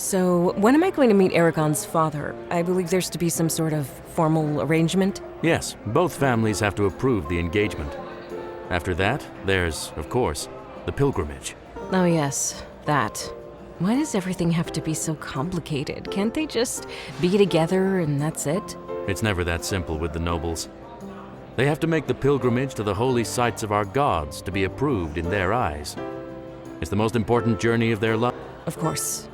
So, when am I going to meet Aragon's father? I believe there's to be some sort of formal arrangement. Yes, both families have to approve the engagement. After that, there's, of course, the pilgrimage. Oh yes, that. Why does everything have to be so complicated? Can't they just be together and that's it? It's never that simple with the nobles. They have to make the pilgrimage to the holy sites of our gods to be approved in their eyes. It's the most important journey of their life. Of course.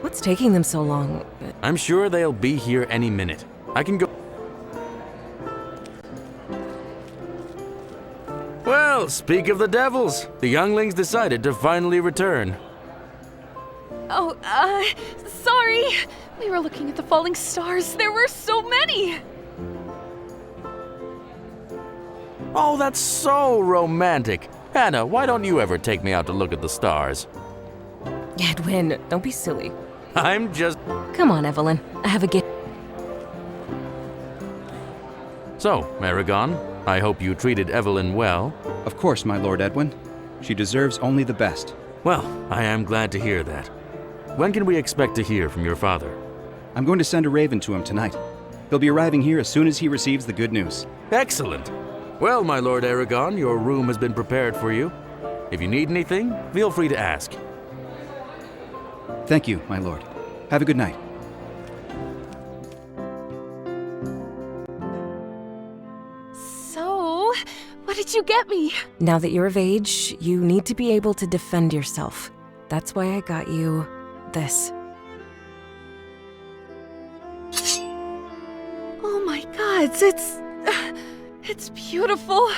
What's taking them so long? I'm sure they'll be here any minute. I can go. Well, speak of the devils. The younglings decided to finally return. Oh, sorry. We were looking at the falling stars. There were so many. Oh, that's so romantic. Hannah, why don't you ever take me out to look at the stars? Edwin, don't be silly. I'm just... Come on, Evelyn. I have a gift. So, Aragon, I hope you treated Evelyn well. Of course, my Lord Edwin. She deserves only the best. Well, I am glad to hear that. When can we expect to hear from your father? I'm going to send a raven to him tonight. He'll be arriving here as soon as he receives the good news. Excellent. Well, my Lord Aragon, your room has been prepared for you. If you need anything, feel free to ask. Thank you, my lord. Have a good night. So, what did you get me? Now that you're of age, you need to be able to defend yourself. That's why I got you this. Oh my god, it's beautiful.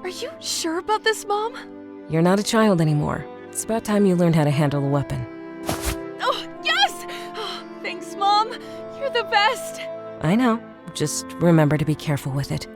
Are you sure about this, Mom? You're not a child anymore. It's about time you learned how to handle a weapon. Oh, yes! Oh, thanks, Mom. You're the best. I know. Just remember to be careful with it.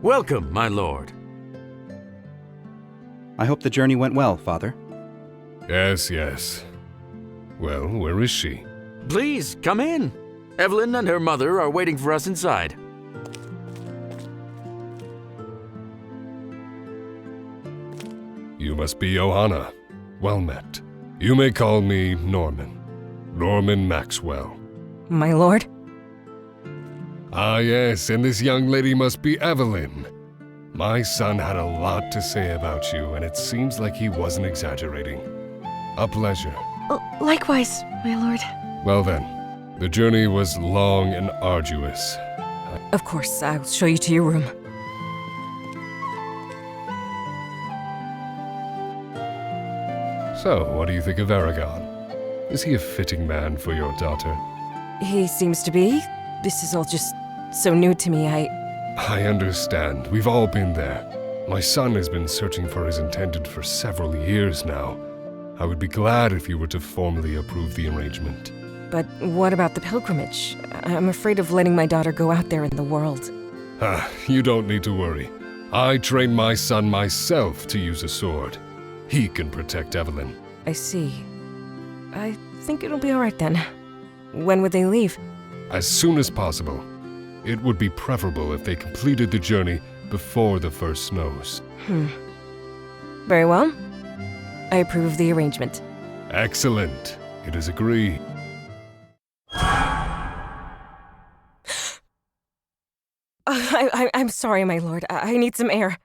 Welcome, my lord. I hope the journey went well, Father. Yes. Well, where is she? Please, come in. Evelyn and her mother are waiting for us inside. You must be Johanna. Well met. You may call me Norman. Norman Maxwell. My lord? Ah, yes, and this young lady must be Evelyn. My son had a lot to say about you, and it seems like he wasn't exaggerating. A pleasure. Likewise, my lord. Well then, the journey was long and arduous. Of course, I'll show you to your room. So, what do you think of Aragon? Is he a fitting man for your daughter? He seems to be. This is all just so new to me, I understand. We've all been there. My son has been searching for his intended for several years now. I would be glad if you were to formally approve the arrangement. But what about the pilgrimage? I'm afraid of letting my daughter go out there in the world. You don't need to worry. I trained my son myself to use a sword. He can protect Evelyn. I see. I think it'll be all right then. When would they leave? As soon as possible. It would be preferable if they completed the journey before the first snows. Very well. I approve of the arrangement. Excellent. It is agreed. I'm sorry, my lord. I need some air.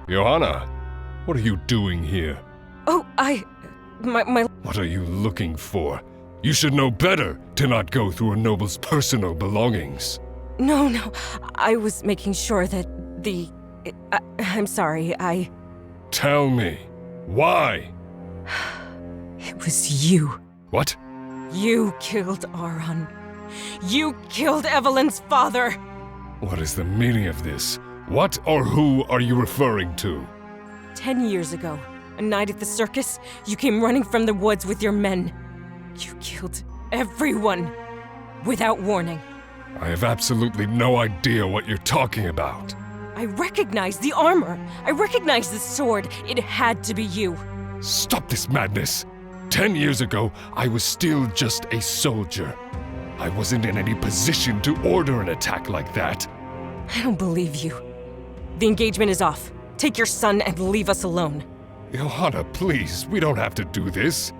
Johanna, what are you doing here? Oh, my... What are you looking for? You should know better to not go through a noble's personal belongings. No, I was making sure that I'm sorry, Tell me, why? It was you. What? You killed Aron. You killed Evelyn's father. What is the meaning of this? What or who are you referring to? 10 years ago, a night at the circus, you came running from the woods with your men. You killed everyone without warning. I have absolutely no idea what you're talking about. I recognize the armor. I recognize the sword. It had to be you. Stop this madness. 10 years ago, I was still just a soldier. I wasn't in any position to order an attack like that. I don't believe you. The engagement is off. Take your son and leave us alone. Johanna, please, we don't have to do this.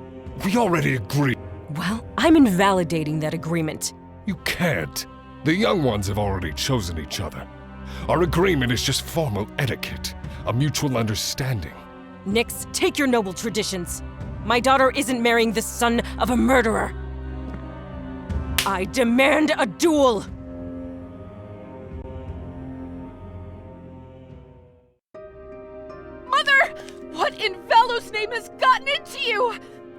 We already agreed. Well, I'm invalidating that agreement. You can't. The young ones have already chosen each other. Our agreement is just formal etiquette, a mutual understanding. Nix, take your noble traditions. My daughter isn't marrying the son of a murderer. I demand a duel! Mother! What in Valo's name has gotten into you?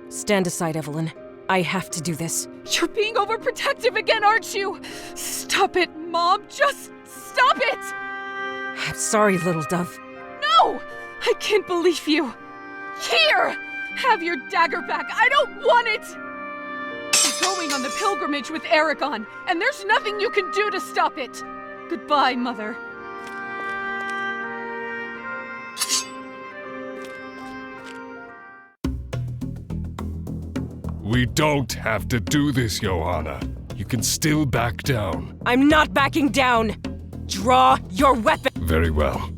Stand aside, Evelyn. I have to do this. You're being overprotective again, aren't you? Stop it, Mom. Just stop it! I'm sorry, little dove. No! I can't believe you. Here! Have your dagger back. I don't want it! You're going on the pilgrimage with Aragon, and there's nothing you can do to stop it. Goodbye, Mother. We don't have to do this, Johanna. You can still back down. I'm not backing down! Draw your weapon! Very well.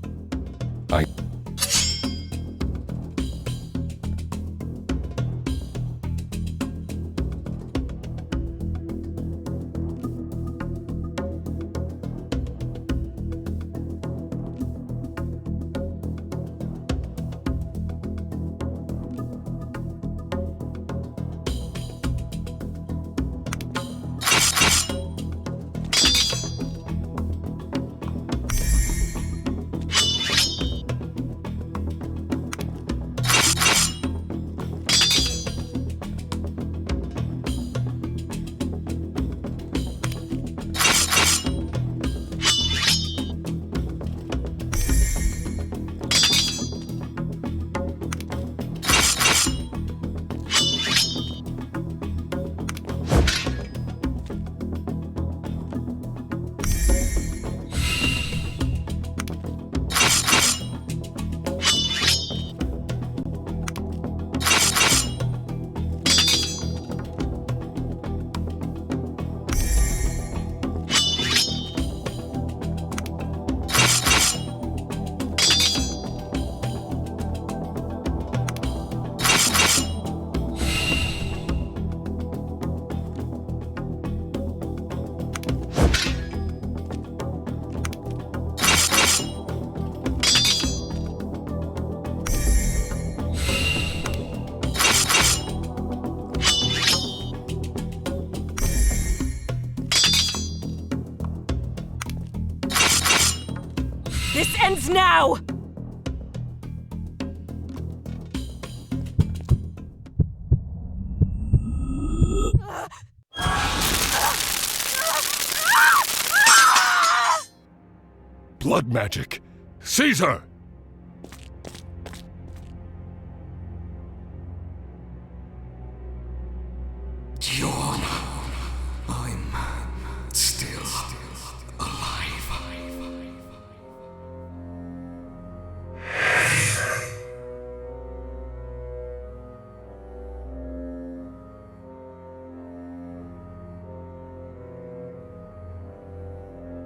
This ends now! Blood magic! Caesar! I'm still alive.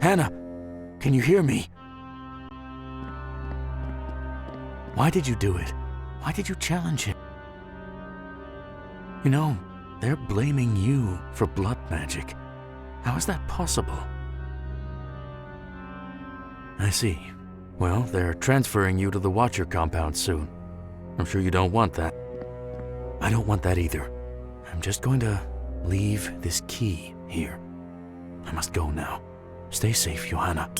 Hannah, can you hear me? Why did you do it? Why did you challenge him? You know, they're blaming you for blood magic. How is that possible? I see. Well, they're transferring you to the Watcher compound soon. I'm sure you don't want that. I don't want that either. I'm just going to leave this key here. I must go now. Stay safe, Johanna.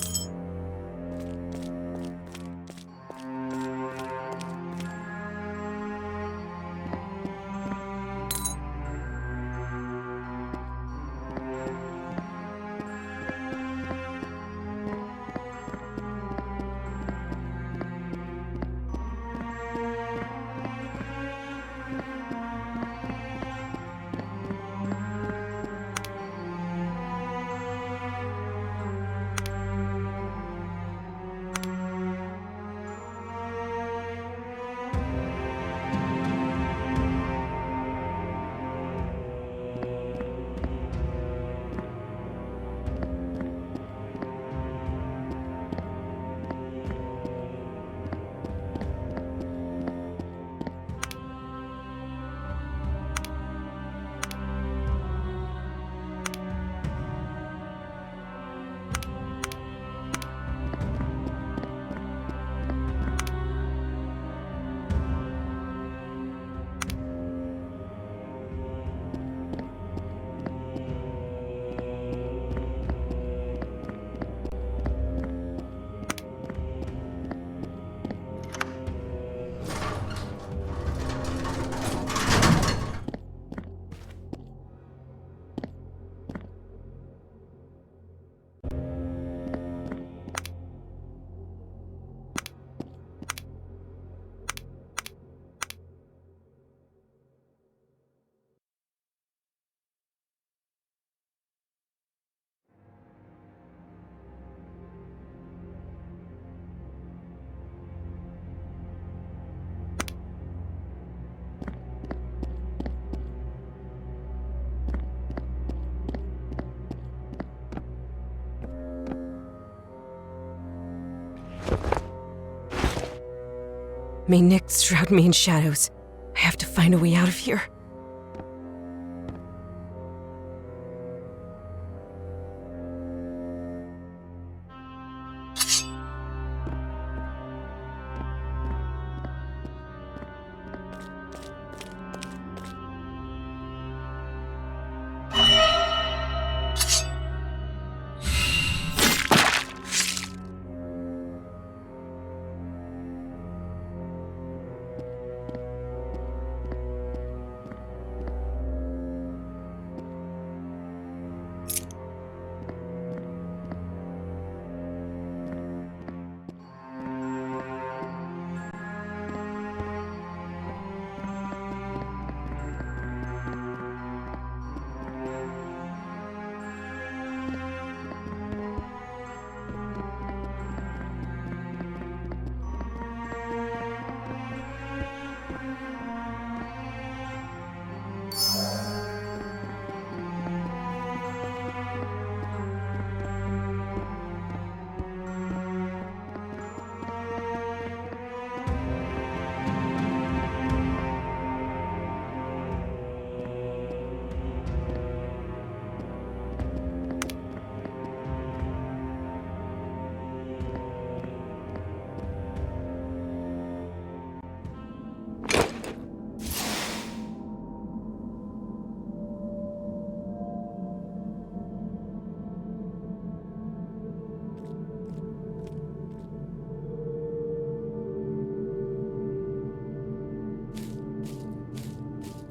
May Nyx shroud me in shadows. I have to find a way out of here.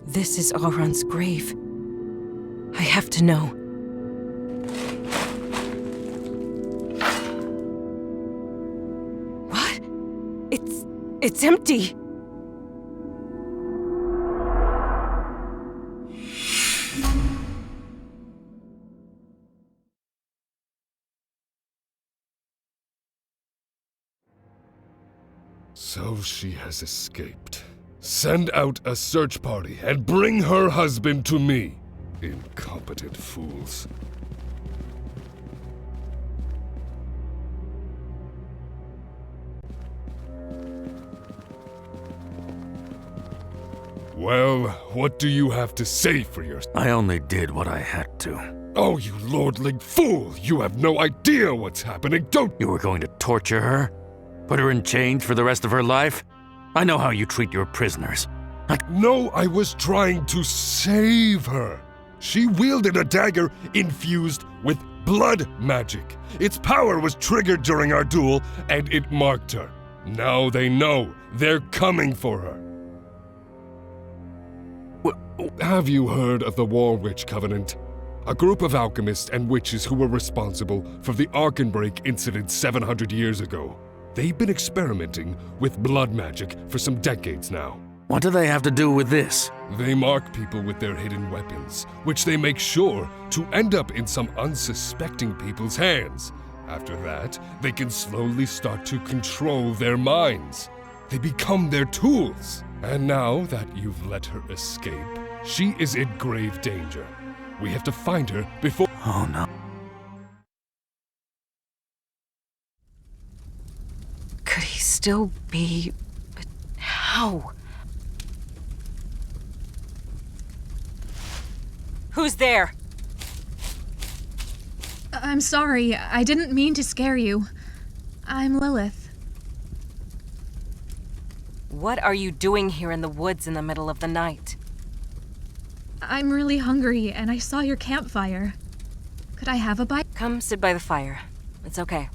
This is Auron's grave. I have to know. What? It's empty. So she has escaped. Send out a search party and bring her husband to me. Incompetent fools. Well, what do you have to say for yourself? I only did what I had to. Oh, you lordling fool! You have no idea what's happening, don't— You were going to torture her? Put her in chains for the rest of her life? I know how you treat your prisoners. No, I was trying to save her. She wielded a dagger infused with blood magic. Its power was triggered during our duel, and it marked her. Now they know. They're coming for her. Have you heard of the War Witch Covenant? A group of alchemists and witches who were responsible for the Arkenbreak incident 700 years ago. They've been experimenting with blood magic for some decades now. What do they have to do with this? They mark people with their hidden weapons, which they make sure to end up in some unsuspecting people's hands. After that, they can slowly start to control their minds. They become their tools. And now that you've let her escape, she is in grave danger. We have to find her before— Oh no. Could he still be... But how? Who's there? I'm sorry, I didn't mean to scare you. I'm Lilith. What are you doing here in the woods in the middle of the night? I'm really hungry, and I saw your campfire. Could I have a bite? Come sit by the fire. It's okay.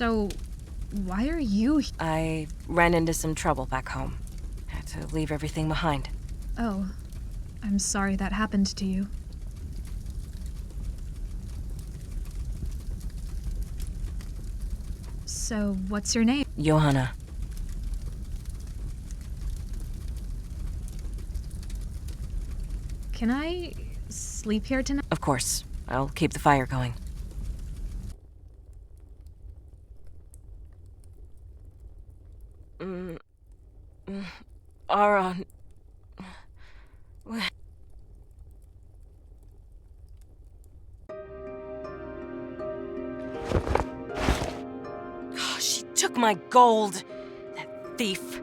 So, why are you I ran into some trouble back home. Had to leave everything behind. Oh, I'm sorry that happened to you. So, what's your name? Johanna. Can I sleep here tonight? Of course. I'll keep the fire going. Aaron. She took my gold. That thief.